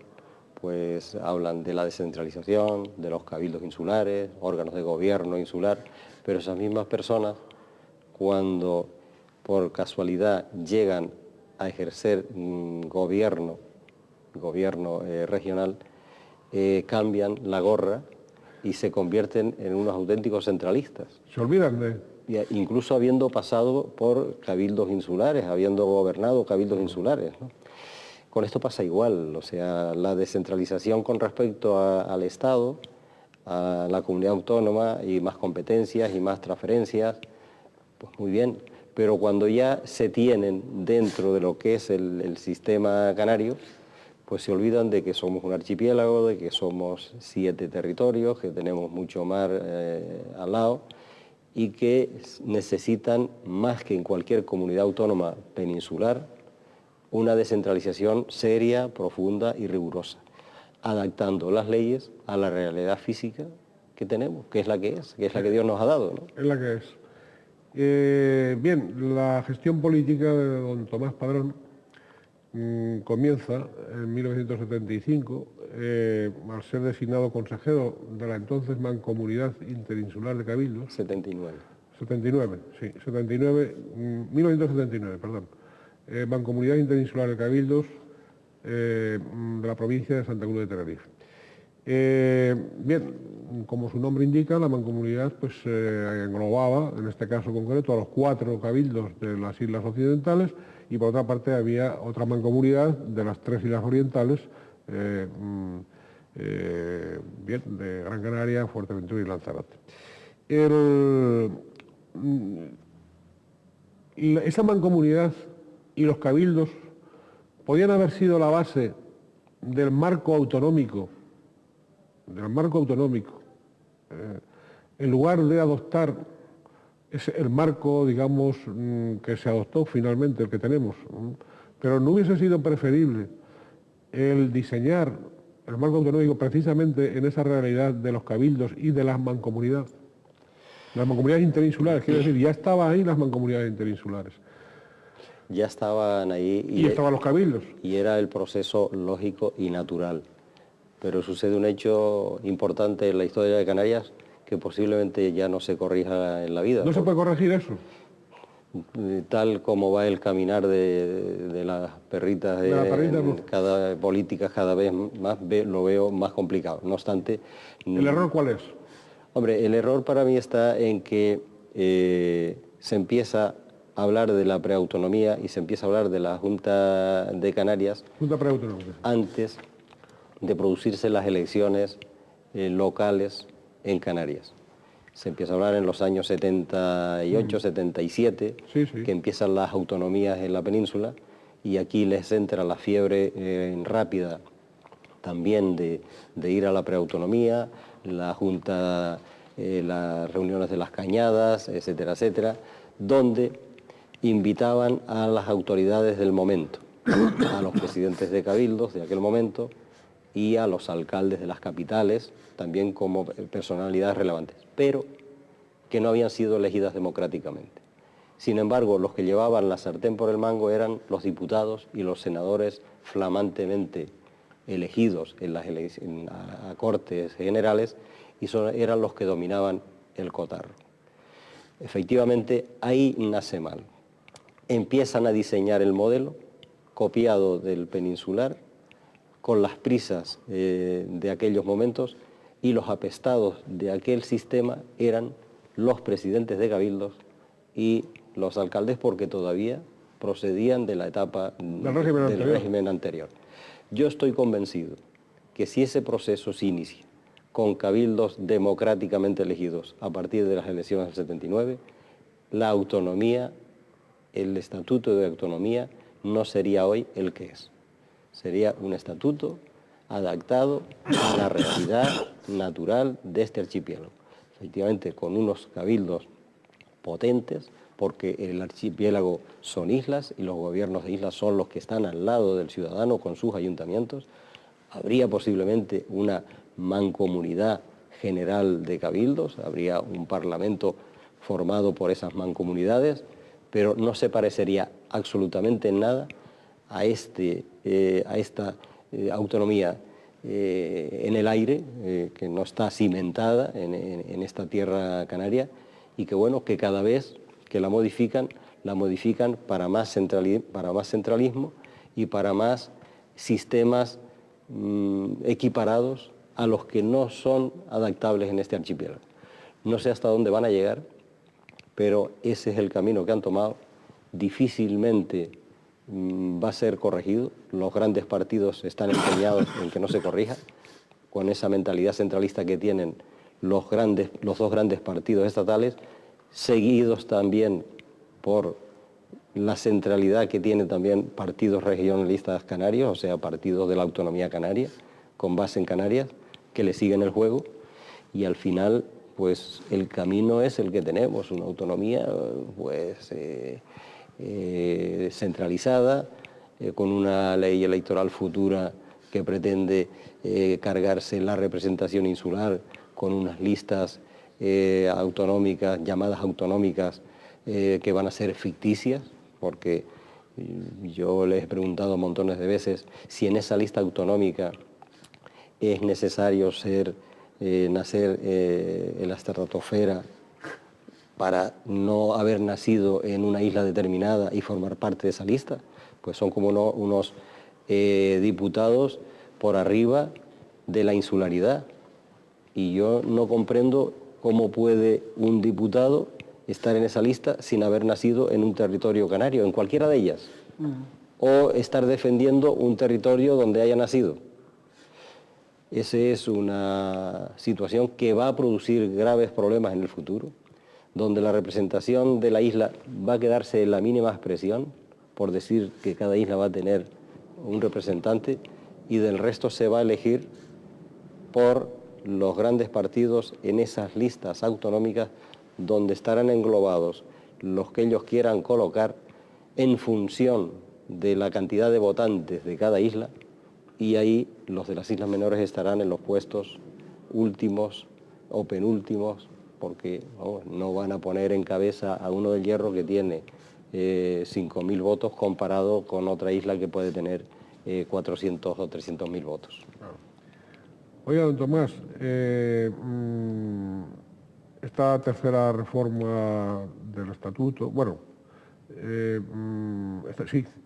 pues hablan de la descentralización, de los cabildos insulares, órganos de gobierno insular, pero esas mismas personas, cuando por casualidad llegan a ejercer gobierno regional, cambian la gorra y se convierten en unos auténticos centralistas. Se olvidan de... Incluso habiendo pasado por cabildos insulares, habiendo gobernado cabildos insulares, ¿no? Con esto pasa igual, o sea, la descentralización con respecto al Estado, a la comunidad autónoma y más competencias y más transferencias, pues muy bien, pero cuando ya se tienen dentro de lo que es el sistema canario, pues se olvidan de que somos un archipiélago, de que somos 7 territorios, que tenemos mucho mar al lado y que necesitan, más que en cualquier comunidad autónoma peninsular, una descentralización seria, profunda y rigurosa, adaptando las leyes a la realidad física que tenemos, que es la que que Dios nos ha dado, ¿no? Es la que es. Bien, la gestión política de don Tomás Padrón comienza en 1975, al ser designado consejero de la entonces Mancomunidad Interinsular de Cabildos. 79. 79, sí, 1979, perdón. Mancomunidad Interinsular de Cabildos de la provincia de Santa Cruz de Tenerife. Bien, como su nombre indica, la mancomunidad pues, englobaba, en este caso concreto, a los 4 cabildos de las islas occidentales y por otra parte había otra mancomunidad de las 3 islas orientales, bien, de Gran Canaria, Fuerteventura y Lanzarote. Esa mancomunidad y los cabildos podían haber sido la base del marco autonómico, en lugar de adoptar el marco, digamos, que se adoptó finalmente, el que tenemos. Pero no hubiese sido preferible el diseñar el marco autonómico precisamente en esa realidad de los cabildos y de las mancomunidades. Las mancomunidades interinsulares, quiero decir, ya estaban ahí las mancomunidades interinsulares. Ya estaban ahí. Y estaban los cabildos. Y era el proceso lógico y natural. Pero sucede un hecho importante en la historia de Canarias que posiblemente ya no se corrija en la vida. ¿No se puede corregir eso? Tal como va el caminar de las perritas, cada política cada vez más lo veo más complicado. No obstante... ¿El error cuál es? Hombre, el error para mí está en que se empieza a hablar de la preautonomía y se empieza a hablar de la Junta de Canarias Junta preautonómica. Antes de producirse las elecciones locales en Canarias. Se empieza a hablar en los años 78, 77, que empiezan las autonomías en la península y aquí les entra la fiebre rápida también de ir a la preautonomía, la Junta, las reuniones de las Cañadas, etcétera, etcétera, donde invitaban a las autoridades del momento, a los presidentes de cabildos de aquel momento y a los alcaldes de las capitales, también como personalidades relevantes, pero que no habían sido elegidas democráticamente. Sin embargo, los que llevaban la sartén por el mango eran los diputados y los senadores flamantemente elegidos a Cortes Generales y eran los que dominaban el cotarro. Efectivamente, ahí nace mal. Empiezan a diseñar el modelo copiado del peninsular con las prisas de aquellos momentos y los apestados de aquel sistema eran los presidentes de cabildos y los alcaldes porque todavía procedían de la etapa del régimen anterior. Yo estoy convencido que si ese proceso se inicia con cabildos democráticamente elegidos a partir de las elecciones del 79, la autonomía, el estatuto de autonomía no sería hoy el que es. Sería un estatuto adaptado a la realidad natural de este archipiélago. Efectivamente, con unos cabildos potentes, porque el archipiélago son islas y los gobiernos de islas son los que están al lado del ciudadano con sus ayuntamientos, habría posiblemente una mancomunidad general de cabildos, habría un parlamento formado por esas mancomunidades, pero no se parecería absolutamente en nada a esta autonomía en el aire, que no está cimentada en esta tierra canaria y que bueno, que cada vez que la modifican para más centralismo y para más sistemas equiparados a los que no son adaptables en este archipiélago. No sé hasta dónde van a llegar, pero ese es el camino que han tomado. Difícilmente va a ser corregido. Los grandes partidos están empeñados en que no se corrija, con esa mentalidad centralista que tienen los dos grandes partidos estatales, seguidos también por la centralidad que tiene también partidos regionalistas canarios, o sea, partidos de la autonomía canaria, con base en Canarias, que le siguen el juego, y al final, pues el camino es el que tenemos, una autonomía pues centralizada, con una ley electoral futura que pretende cargarse la representación insular con unas listas autonómicas, llamadas autonómicas, que van a ser ficticias, porque yo les he preguntado montones de veces si en esa lista autonómica es necesario nacer en la estratosfera para no haber nacido en una isla determinada y formar parte de esa lista. Pues son como unos diputados por arriba de la insularidad. Y yo no comprendo cómo puede un diputado estar en esa lista sin haber nacido en un territorio canario, en cualquiera de ellas, o estar defendiendo un territorio donde haya nacido. Esa es una situación que va a producir graves problemas en el futuro, donde la representación de la isla va a quedarse en la mínima expresión, por decir que cada isla va a tener un representante, y del resto se va a elegir por los grandes partidos en esas listas autonómicas, donde estarán englobados los que ellos quieran colocar en función de la cantidad de votantes de cada isla, y ahí los de las islas menores estarán en los puestos últimos o penúltimos, porque no van a poner en cabeza a uno del Hierro que tiene 5.000 votos comparado con otra isla que puede tener 400 o 300.000 votos. Claro. Oiga, don Tomás, esta tercera reforma del estatuto,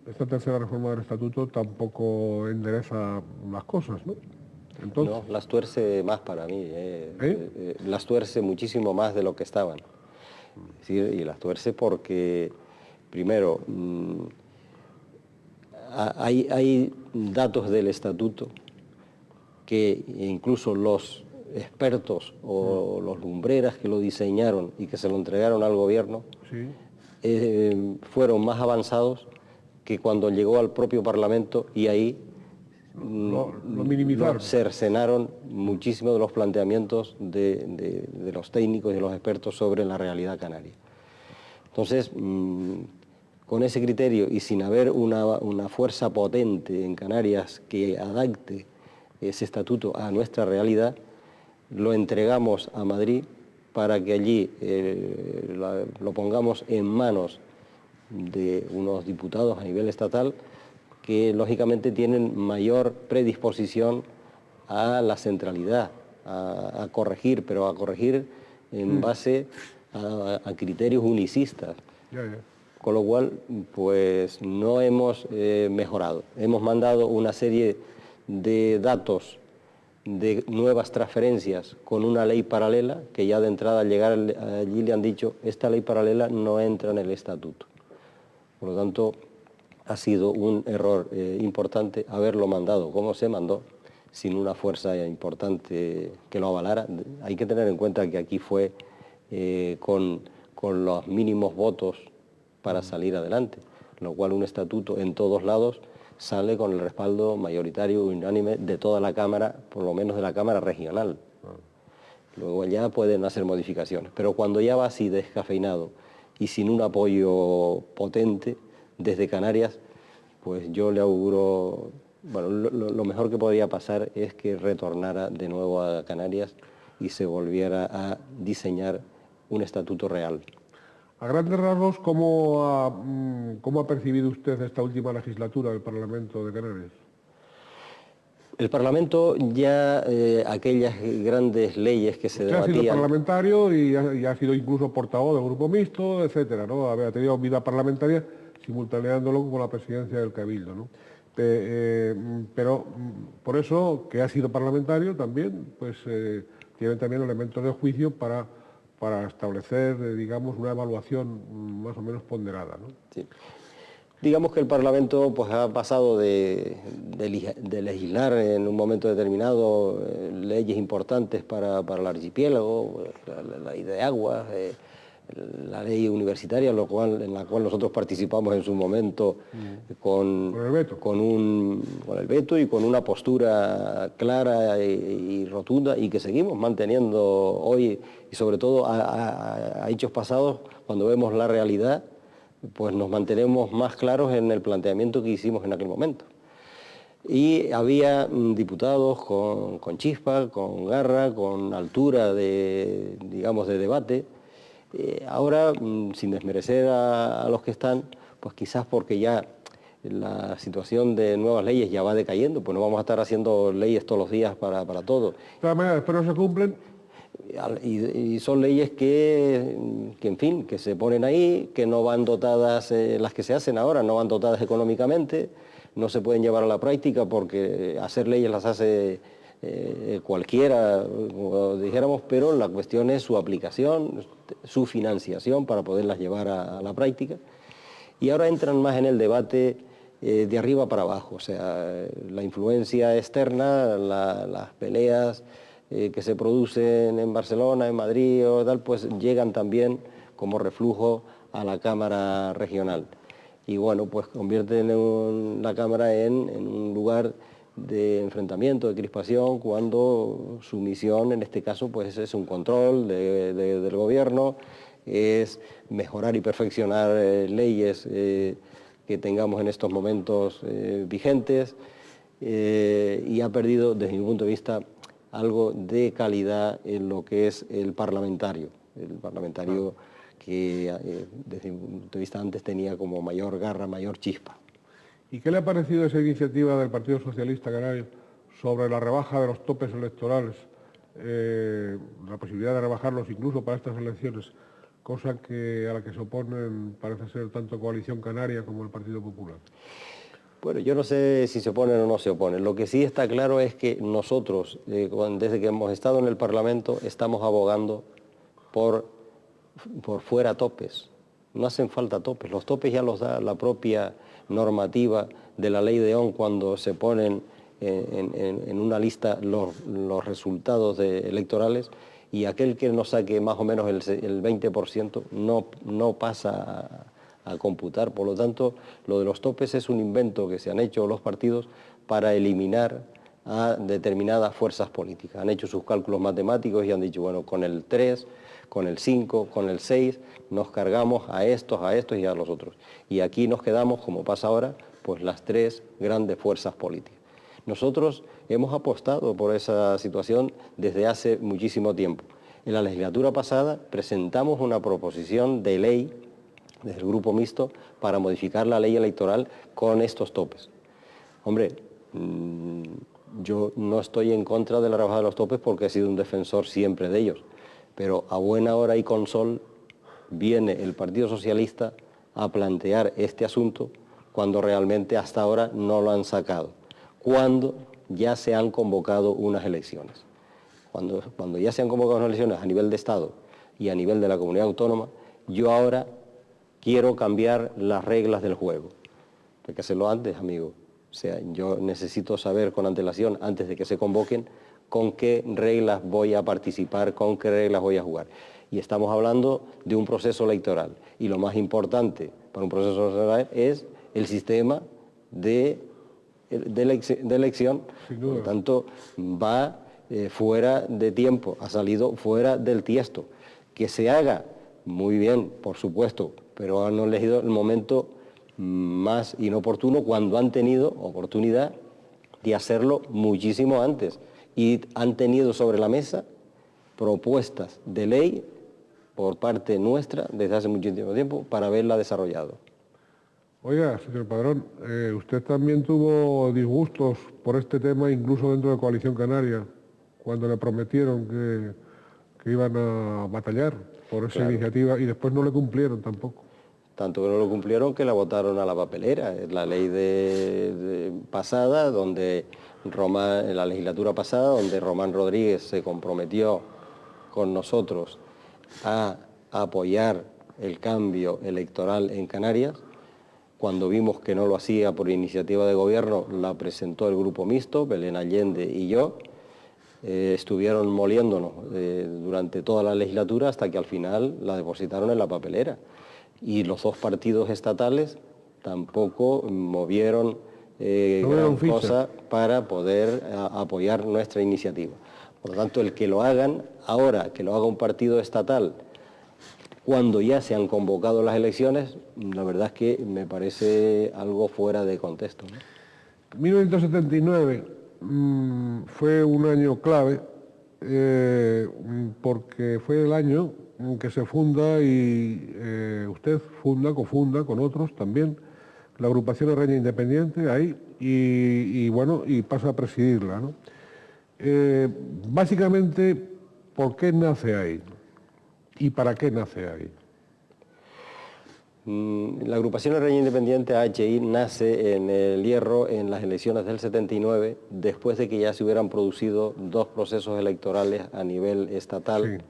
esta tercera reforma del estatuto tampoco endereza las cosas, ¿no? Entonces, no, las tuerce más para mí, las tuerce muchísimo más de lo que estaban. Es decir, y las tuerce porque, primero, hay datos del estatuto que incluso los expertos o los lumbreras que lo diseñaron y que se lo entregaron al gobierno, sí, fueron más avanzados que cuando llegó al propio Parlamento, y ahí lo minimizaron. Cercenaron muchísimo de los planteamientos de los técnicos y de los expertos sobre la realidad canaria. Entonces, con ese criterio y sin haber una fuerza potente en Canarias que adapte ese estatuto a nuestra realidad, lo entregamos a Madrid para que allí lo pongamos en manos de unos diputados a nivel estatal que lógicamente tienen mayor predisposición a la centralidad, a corregir, pero a corregir en base a criterios unicistas. Ya. Con lo cual, pues no hemos mejorado. Hemos mandado una serie de datos de nuevas transferencias con una ley paralela, que ya de entrada al llegar allí le han dicho, esta ley paralela no entra en el estatuto. Por lo tanto, ha sido un error importante haberlo mandado como se mandó, sin una fuerza importante que lo avalara. Hay que tener en cuenta que aquí fue con los mínimos votos para salir adelante, lo cual un estatuto en todos lados sale con el respaldo mayoritario unánime de toda la Cámara, por lo menos de la Cámara regional. Luego ya pueden hacer modificaciones, pero cuando ya va así descafeinado y sin un apoyo potente desde Canarias, pues yo le auguro, lo mejor que podría pasar es que retornara de nuevo a Canarias y se volviera a diseñar un estatuto real. A grandes rasgos, ¿cómo ha percibido usted esta última legislatura del Parlamento de Canarias? El Parlamento ya, aquellas grandes leyes que se debatían... Usted ha sido parlamentario y ha sido incluso portavoz del Grupo Mixto, etcétera, ¿no? Ha tenido vida parlamentaria simultaneándolo con la presidencia del Cabildo, ¿no? Pero por eso, que ha sido parlamentario también, pues tiene también elementos de juicio para establecer, digamos, una evaluación más o menos ponderada, ¿no? Sí. Digamos que el Parlamento pues, ha pasado de legislar en un momento determinado leyes importantes para el archipiélago, la ley de aguas, la ley universitaria, en la cual nosotros participamos en su momento con el veto y con una postura clara y rotunda, y que seguimos manteniendo hoy, y sobre todo a hechos pasados, cuando vemos la realidad, pues nos mantenemos más claros en el planteamiento que hicimos en aquel momento. Y había diputados con chispa, con garra, con altura de debate. Ahora, sin desmerecer a los que están, pues quizás porque ya la situación de nuevas leyes ya va decayendo, pues no vamos a estar haciendo leyes todos los días para todo. Pero se cumplen. Y son leyes que, en fin, que se ponen ahí, que no van dotadas, las que se hacen ahora no van dotadas económicamente, no se pueden llevar a la práctica porque hacer leyes las hace cualquiera, como dijéramos, pero la cuestión es su aplicación, su financiación para poderlas llevar a la práctica. Y ahora entran más en el debate de arriba para abajo, o sea, la influencia externa, las peleas que se producen en Barcelona, en Madrid o tal, pues llegan también como reflujo a la Cámara Regional. Y bueno, pues convierten la Cámara en un lugar de enfrentamiento, de crispación, cuando su misión en este caso pues es un control del gobierno, es mejorar y perfeccionar leyes que tengamos en estos momentos vigentes, y ha perdido, desde mi punto de vista, algo de calidad en lo que es el parlamentario. Que desde mi punto de vista antes tenía como mayor garra, mayor chispa. ¿Y qué le ha parecido esa iniciativa del Partido Socialista Canario sobre la rebaja de los topes electorales, la posibilidad de rebajarlos incluso para estas elecciones, cosa a la que se oponen parece ser tanto Coalición Canaria como el Partido Popular? Bueno, yo no sé si se oponen o no se oponen. Lo que sí está claro es que nosotros, desde que hemos estado en el Parlamento, estamos abogando por fuera topes. No hacen falta topes. Los topes ya los da la propia normativa de la ley de ON cuando se ponen en una lista los resultados electorales, y aquel que no saque más o menos el 20% no pasa a computar. Por lo tanto, lo de los topes es un invento que se han hecho los partidos para eliminar a determinadas fuerzas políticas. Han hecho sus cálculos matemáticos y han dicho, bueno, con el 3, con el 5, con el 6, nos cargamos a estos y a los otros. Y aquí nos quedamos, como pasa ahora, pues las tres grandes fuerzas políticas. Nosotros hemos apostado por esa situación desde hace muchísimo tiempo. En la legislatura pasada presentamos una proposición de ley desde el Grupo Mixto para modificar la ley electoral con estos topes. Hombre, yo no estoy en contra de la rebajada de los topes porque he sido un defensor siempre de ellos, pero a buena hora y con sol viene el Partido Socialista a plantear este asunto cuando realmente hasta ahora no lo han sacado, cuando ya se han convocado unas elecciones. Cuando ya se han convocado unas elecciones a nivel de Estado y a nivel de la comunidad autónoma, yo ahora quiero cambiar las reglas del juego. Hay que hacerlo antes, amigo. O sea, yo necesito saber con antelación, antes de que se convoquen, con qué reglas voy a participar, con qué reglas voy a jugar. Y estamos hablando de un proceso electoral. Y lo más importante para un proceso electoral es el sistema de elección. Por lo tanto, va fuera de tiempo, ha salido fuera del tiesto. Que se haga, muy bien, por supuesto, pero han elegido el momento más inoportuno cuando han tenido oportunidad de hacerlo muchísimo antes, y han tenido sobre la mesa propuestas de ley por parte nuestra desde hace muchísimo tiempo para haberla desarrollado. Oiga, señor Padrón, usted también tuvo disgustos por este tema incluso dentro de Coalición Canaria, cuando le prometieron que iban a batallar por esa iniciativa y después no le cumplieron tampoco. Tanto que no lo cumplieron que la votaron a la papelera. La ley pasada, donde en la legislatura pasada, donde Román Rodríguez se comprometió con nosotros a apoyar el cambio electoral en Canarias. Cuando vimos que no lo hacía por iniciativa de gobierno, la presentó el Grupo Mixto, Belén Allende y yo. estuvieron moliéndonos durante toda la legislatura hasta que al final la depositaron en la papelera. Y los dos partidos estatales tampoco movieron gran cosa para poder apoyar nuestra iniciativa. Por lo tanto, el que lo hagan ahora, que lo haga un partido estatal, cuando ya se han convocado las elecciones, la verdad es que me parece algo fuera de contexto, ¿no? 1979 fue un año clave porque fue el año en que se funda y usted cofunda con otros también la agrupación Arreña Independiente ahí y bueno, y pasa a presidirla, ¿no? Básicamente, ¿por qué nace ahí? ¿Y para qué nace ahí? La agrupación Arreña Independiente, AHI, nace en el Hierro en las elecciones del 79, después de que ya se hubieran producido dos procesos electorales a nivel estatal,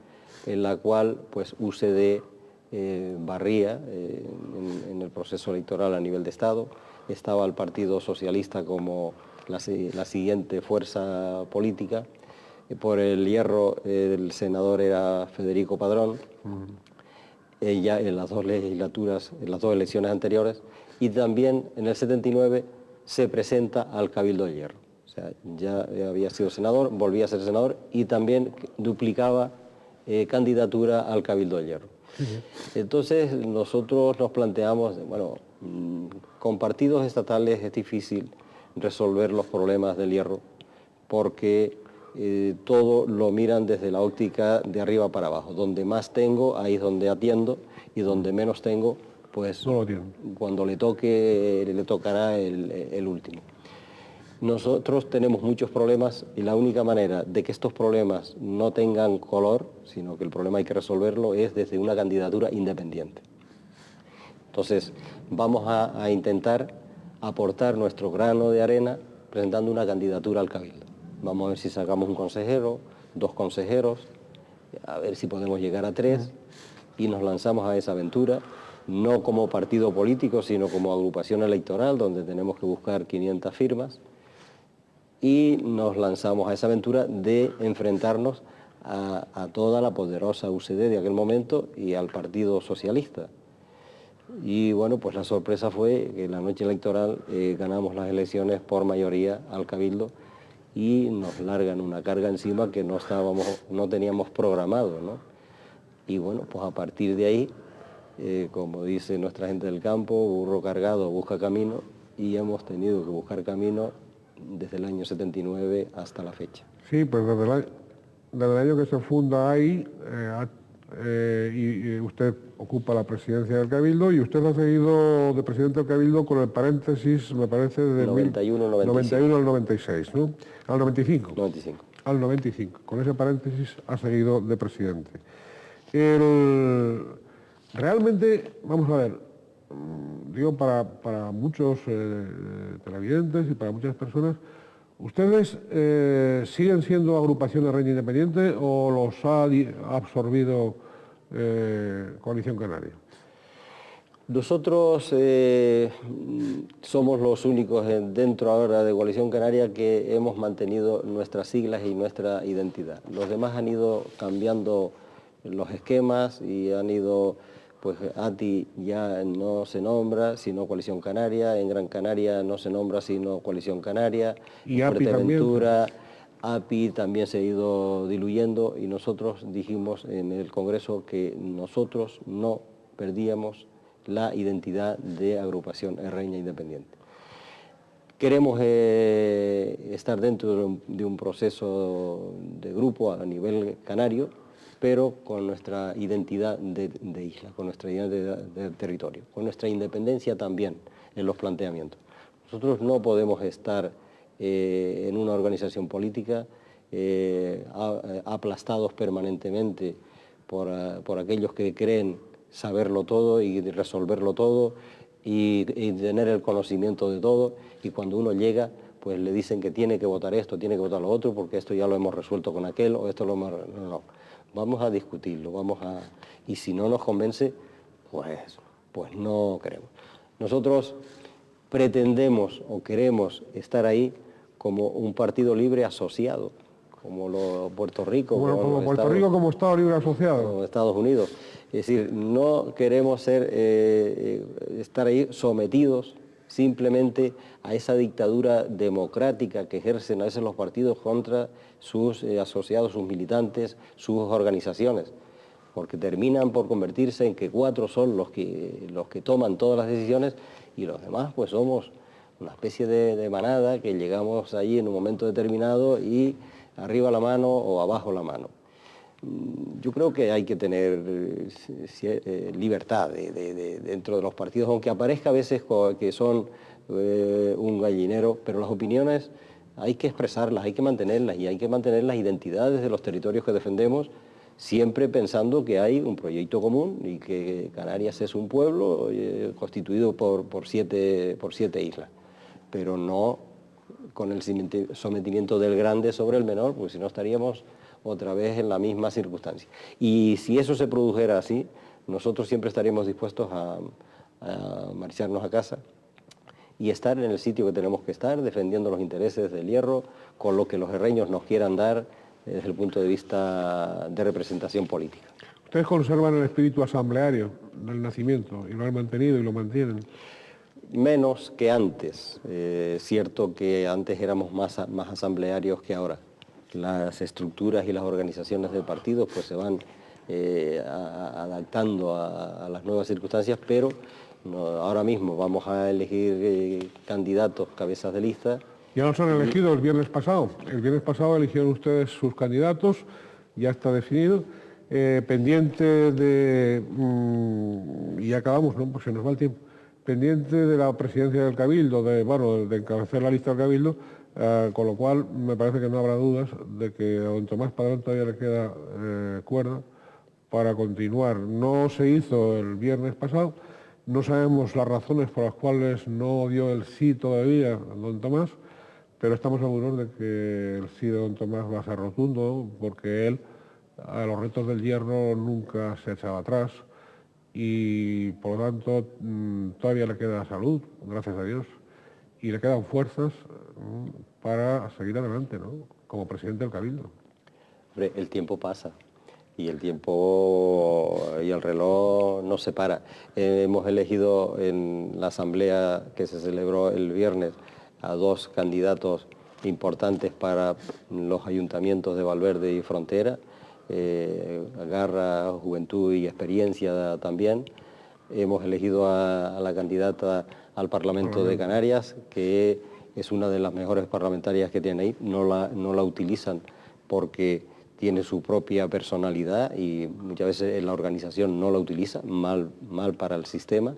sí, en la cual pues UCD barría en el proceso electoral a nivel de Estado. Estaba el Partido Socialista como la siguiente fuerza política. Por el Hierro el senador era Federico Padrón. Ya en las dos legislaturas, en las dos elecciones anteriores, y también en el 79 se presenta al Cabildo del Hierro. O sea, ya había sido senador, volvía a ser senador y también duplicaba candidatura al Cabildo del Hierro. Entonces nosotros nos planteamos, bueno, con partidos estatales es difícil resolver los problemas del Hierro porque todo lo miran desde la óptica de arriba para abajo. Donde más tengo, ahí es donde atiendo, y donde menos tengo, pues no, cuando le toque, le tocará el último. Nosotros tenemos muchos problemas y la única manera de que estos problemas no tengan color, sino que el problema hay que resolverlo, es desde una candidatura independiente. Entonces, vamos a intentar aportar nuestro grano de arena presentando una candidatura al Cabildo. Vamos a ver si sacamos un consejero, 2 consejeros, a ver si podemos llegar a 3 y nos lanzamos a esa aventura, no como partido político, sino como agrupación electoral, donde tenemos que buscar 500 firmas, y nos lanzamos a esa aventura de enfrentarnos a toda la poderosa UCD de aquel momento y al Partido Socialista. Y bueno, pues la sorpresa fue que la noche electoral ganamos las elecciones por mayoría al Cabildo y nos largan una carga encima que no teníamos programado, ¿no? Y bueno, pues a partir de ahí, como dice nuestra gente del campo, burro cargado busca camino, y hemos tenido que buscar camino desde el año 79 hasta la fecha. Sí, pues desde el año que se funda ahí, y usted ocupa la presidencia del Cabildo y usted ha seguido de presidente del Cabildo con el paréntesis, me parece, de 91 al 96, ¿no? Al 95. 95. Al 95. Con ese paréntesis ha seguido de presidente. Realmente, vamos a ver, digo para muchos televidentes y para muchas personas, ¿ustedes siguen siendo agrupación de Arreña Independiente o los ha absorbido Coalición Canaria? Nosotros somos los únicos dentro ahora de Coalición Canaria que hemos mantenido nuestras siglas y nuestra identidad. Los demás han ido cambiando los esquemas y han ido, pues ATI ya no se nombra sino Coalición Canaria, en Gran Canaria no se nombra sino Coalición Canaria, y en API Fuerteventura, API también se ha ido diluyendo, y nosotros dijimos en el Congreso que nosotros no perdíamos la identidad de agrupación Arreña Independiente. Queremos estar dentro de un proceso de grupo a nivel canario, pero con nuestra identidad de isla, con nuestra identidad de territorio, con nuestra independencia también en los planteamientos. Nosotros no podemos estar en una organización política aplastados permanentemente por aquellos que creen saberlo todo y resolverlo todo y tener el conocimiento de todo, y cuando uno llega pues le dicen que tiene que votar esto, tiene que votar lo otro, porque esto ya lo hemos resuelto con aquel o esto lo hemos... No. Vamos a discutirlo, y si no nos convence, pues no queremos. Nosotros pretendemos o queremos estar ahí como un partido libre asociado, Puerto Rico. Como Puerto Rico como Estado Libre Asociado. Como Estados Unidos. Es decir, no queremos estar ahí sometidos simplemente a esa dictadura democrática que ejercen a veces los partidos contra sus asociados, sus militantes, sus organizaciones, porque terminan por convertirse en que 4 son los que toman todas las decisiones y los demás pues somos una especie de manada que llegamos allí en un momento determinado y arriba la mano o abajo la mano. Yo creo que hay que tener libertad dentro de los partidos, aunque aparezca a veces que son un gallinero, pero las opiniones hay que expresarlas, hay que mantenerlas y hay que mantener las identidades de los territorios que defendemos, siempre pensando que hay un proyecto común y que Canarias es un pueblo constituido por siete islas, pero no con el sometimiento del grande sobre el menor, porque si no estaríamos otra vez en la misma circunstancia. Y si eso se produjera así, nosotros siempre estaríamos dispuestos a marcharnos a casa y estar en el sitio que tenemos que estar, defendiendo los intereses del Hierro, con lo que los herreños nos quieran dar desde el punto de vista de representación política. Ustedes conservan el espíritu asambleario del nacimiento y lo han mantenido y lo mantienen. Menos que antes. Cierto que antes éramos más asamblearios que ahora. Las estructuras y las organizaciones del partido pues se van adaptando a las nuevas circunstancias, pero ahora mismo vamos a elegir candidatos, cabezas de lista. Ya los han elegido el viernes pasado. El viernes pasado eligieron ustedes sus candidatos, ya está definido. Pendiente de... y acabamos, ¿no? Pues se nos va el tiempo. Pendiente de la presidencia del Cabildo, de encabezar la lista del Cabildo, con lo cual me parece que no habrá dudas de que a don Tomás Padrón todavía le queda cuerda para continuar. No se hizo el viernes pasado, no sabemos las razones por las cuales no dio el sí todavía don Tomás, pero estamos seguros de que el sí de don Tomás va a ser rotundo, porque él a los retos del Hierro nunca se echaba atrás y por lo tanto todavía le queda salud, gracias a Dios, y le quedan fuerzas para seguir adelante, ¿no? Como presidente del Cabildo. Hombre, el tiempo pasa y el tiempo y el reloj no se para. Hemos elegido en la asamblea que se celebró el viernes a 2 candidatos importantes para los ayuntamientos de Valverde y Frontera, garra, juventud y experiencia también. Hemos elegido a la candidata al Parlamento de Canarias, que es una de las mejores parlamentarias que tienen ahí. No la utilizan porque tiene su propia personalidad y muchas veces en la organización no la utiliza, mal para el sistema.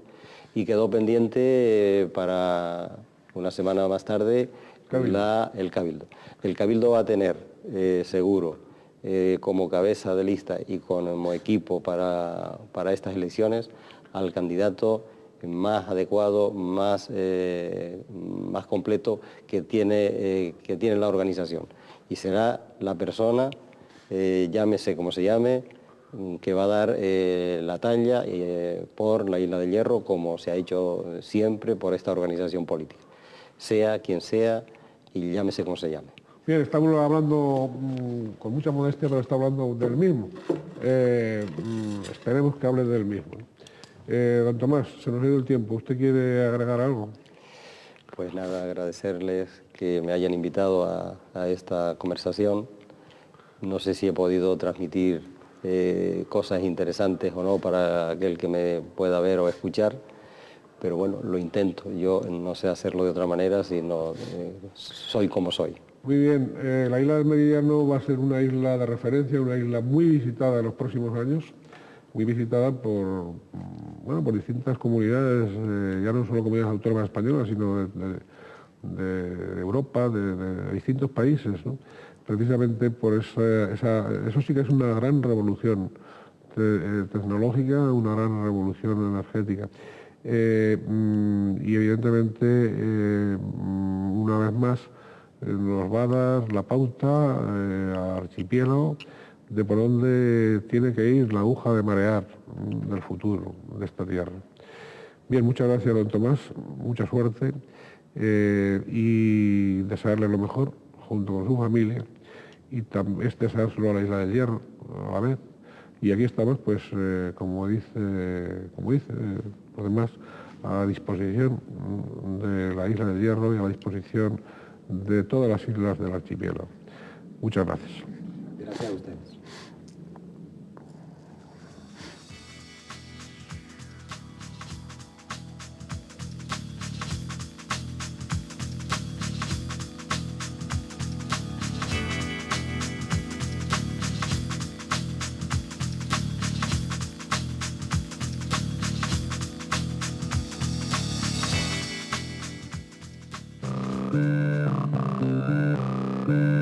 Y quedó pendiente para una semana más tarde el Cabildo. El Cabildo va a tener seguro como cabeza de lista y como equipo para estas elecciones al candidato más adecuado, más completo que tiene la organización. Y será la persona, llámese como se llame, que va a dar la talla por la Isla del Hierro, como se ha hecho siempre por esta organización política. Sea quien sea y llámese como se llame. Bien, estamos hablando con mucha modestia, pero está hablando del mismo. Esperemos que hable del mismo. Don Tomás, se nos ha ido el tiempo. ¿Usted quiere agregar algo? Pues nada, agradecerles que me hayan invitado a esta conversación. No sé si he podido transmitir cosas interesantes o no para aquel que me pueda ver o escuchar, pero bueno, lo intento. Yo no sé hacerlo de otra manera, sino soy como soy. Muy bien, la isla del Meridiano va a ser una isla de referencia, una isla muy visitada en los próximos años, muy visitada por distintas comunidades, ya no solo comunidades autónomas españolas, sino de Europa, de distintos países, ¿no? Precisamente por eso sí que es una gran revolución tecnológica, una gran revolución energética. Y evidentemente, una vez más, nos va a dar la pauta al archipiélago de por dónde tiene que ir la aguja de marear del futuro de esta tierra. Bien, muchas gracias, don Tomás, mucha suerte y desearle lo mejor junto con su familia y deseárselo a la Isla del Hierro a la vez. Y aquí estamos, pues, como dice, además, a disposición de la Isla del Hierro y a la disposición de todas las islas del archipiélago. Muchas gracias. Gracias a ustedes. Thank you.